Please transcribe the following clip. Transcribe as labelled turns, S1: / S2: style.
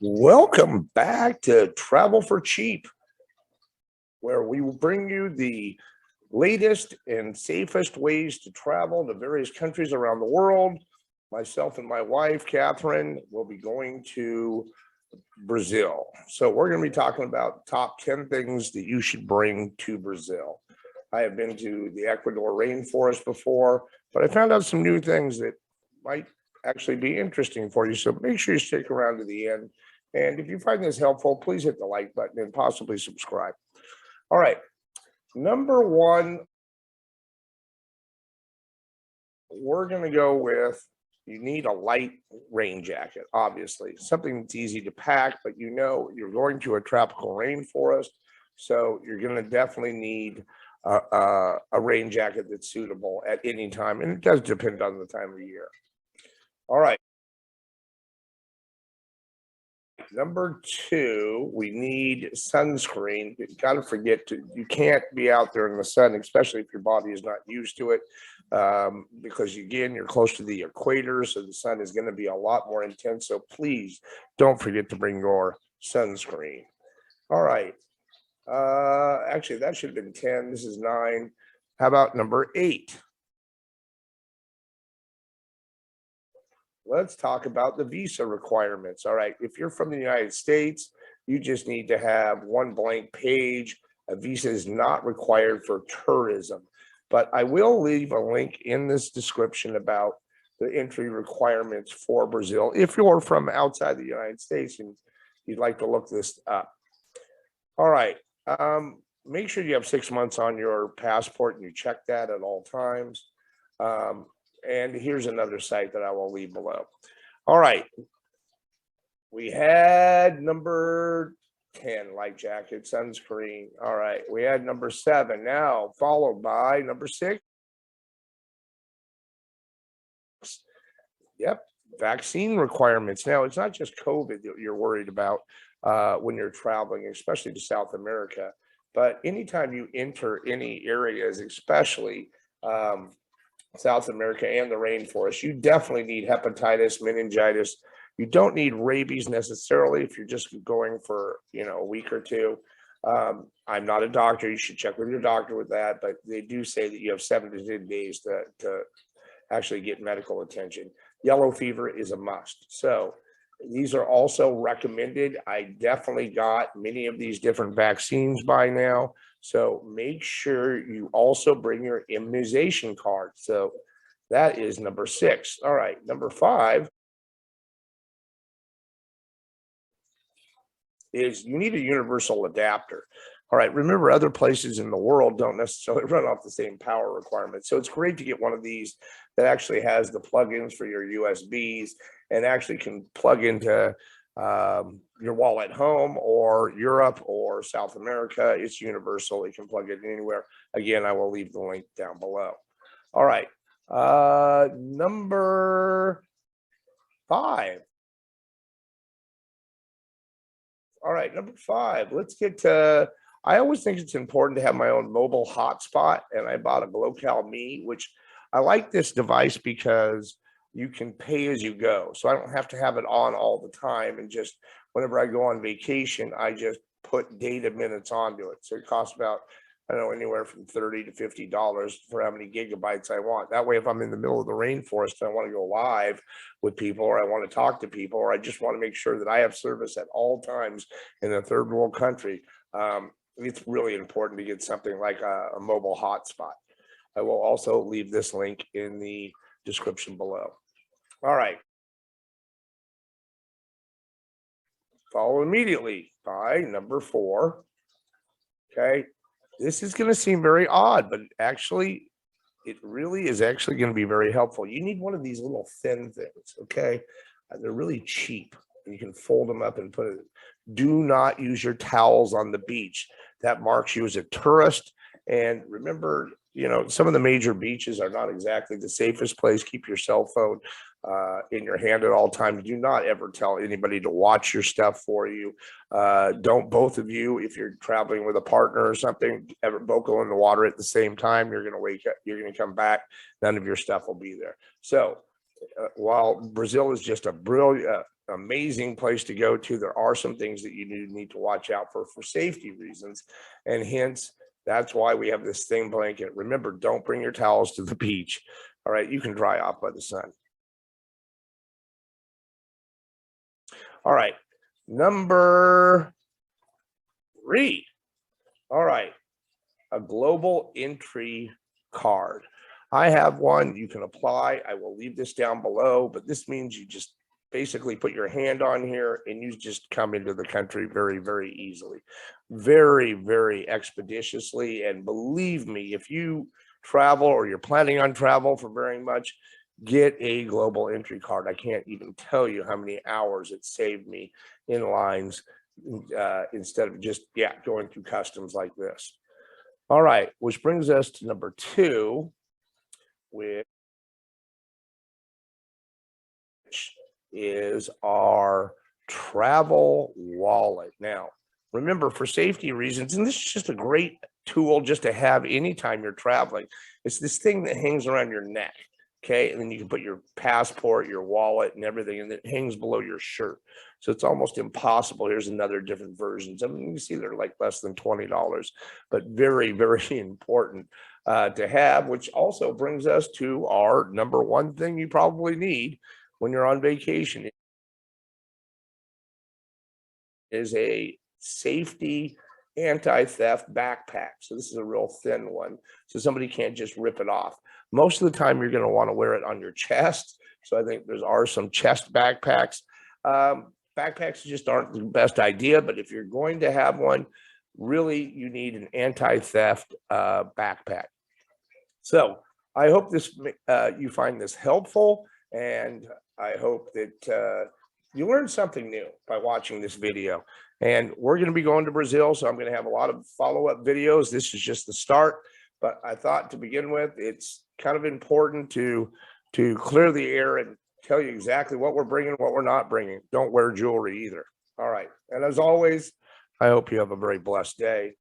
S1: Welcome back to Travel for Cheap, where we will bring you the latest and safest ways to travel to various countries around the world. Myself and my wife, Catherine, will be going to Brazil. So we're going to be talking about top 10 things that you should bring to Brazil. I have been to the Ecuador rainforest before, but I found out some new things that might actually be interesting for you. So make sure you stick around to the end. And if you find this helpful, please hit the like button and possibly subscribe. All right. Number one, we're going to go with you need a light rain jacket, obviously. Something that's easy to pack, but you know you're going to a tropical rainforest. So you're going to definitely need a rain jacket that's suitable at any time. And it does depend on the time of year. All right. Number two, we need sunscreen. You got to forget you can't be out there in the sun, especially if your body is not used to it, because again, you're close to the equator, so the sun is going to be a lot more intense. So please don't forget to bring your sunscreen. All right. Actually, that should have been 10. This is 9. How about number 8? Let's talk about the visa requirements. All right, if you're from the United States, you just need to have one blank page. A visa is not required for tourism, but I will leave a link in this description about the entry requirements for Brazil if you're from outside the United States and you'd like to look this up. All right, make sure you have 6 months on your passport and you check that at all times. And here's another site that I will leave below. All right. We had number 10, light jacket, sunscreen. All right. We had number 7 now, followed by number 6. Yep. Vaccine requirements. Now, it's not just COVID that you're worried about when you're traveling, especially to South America, but anytime you enter any areas, especially South America and the rainforest, you definitely need hepatitis, meningitis. You don't need rabies necessarily if you're just going for, a week or two. I'm not a doctor. You should check with your doctor with that, but they do say that you have 7 to 10 days to actually get medical attention. Yellow fever is a must. So these are also recommended. I definitely got many of these different vaccines by now. So make sure you also bring your immunization card. So that is number 6. All right, number 5 is you need a universal adapter. All right, remember other places in the world don't necessarily run off the same power requirements. So it's great to get one of these that actually has the plugins for your USBs and actually can plug into your wall at home or Europe or South America. It's universal. You can plug it anywhere. Again, I will leave the link down below. All right. Number 5. All right, number 5. Let's get to, I always think it's important to have my own mobile hotspot, and I bought a GlocalMe, which I like this device because you can pay as you go. So I don't have to have it on all the time. And just whenever I go on vacation, I just put data minutes onto it. So it costs about, I don't know, anywhere from $30 to $50 for how many gigabytes I want. That way, if I'm in the middle of the rainforest and I want to go live with people, or I want to talk to people, or I just want to make sure that I have service at all times in a third world country, it's really important to get something like a mobile hotspot. I will also leave this link in the description below. All right. Follow immediately by number 4. Okay. This is going to seem very odd, but actually, it really is actually going to be very helpful. You need one of these little thin things. Okay. They're really cheap. You can fold them up and put it. Do not use your towels on the beach. That marks you as a tourist. And remember, some of the major beaches are not exactly the safest place. Keep your cell phone in your hand at all times. Do not ever tell anybody to watch your stuff for you. Don't both of you, if you're traveling with a partner or something, ever both go in the water at the same time. You're going to wake up, you're going to come back. None of your stuff will be there. So while Brazil is just a brilliant, amazing place to go to. There are some things that you need to watch out for safety reasons, and hence that's why we have this thin blanket. Remember, don't bring your towels to the beach. All right, you can dry off by the sun. All right, number 3. All right, a global entry card. I have one. You can apply. I will leave this down below, but this means you just basically put your hand on here and you just come into the country very, very easily, very, very expeditiously. And believe me, if you travel or you're planning on travel for very much, get a global entry card. I can't even tell you how many hours it saved me in lines instead of just going through customs like this. All right, which brings us to number 2, which is our travel wallet. Now, remember, for safety reasons, and this is just a great tool just to have anytime you're traveling, it's this thing that hangs around your neck, okay? And then you can put your passport, your wallet, and everything, and it hangs below your shirt. So it's almost impossible. Here's another different versions. I mean, you see they're like less than $20, but very, very important to have, which also brings us to our number 1 thing you probably need when you're on vacation is a safety anti-theft backpack. So this is a real thin one, so somebody can't just rip it off. Most of the time you're going to want to wear it on your chest. So I think are some chest backpacks. Backpacks just aren't the best idea, but if you're going to have one, really you need an anti-theft backpack. So I hope this you find this helpful, and I hope that you learned something new by watching this video. And we're going to be going to Brazil, so I'm going to have a lot of follow-up videos. This is just the start, but I thought to begin with, it's kind of important to clear the air and tell you exactly what we're bringing, what we're not bringing. Don't wear jewelry either. All right. And as always, I hope you have a very blessed day.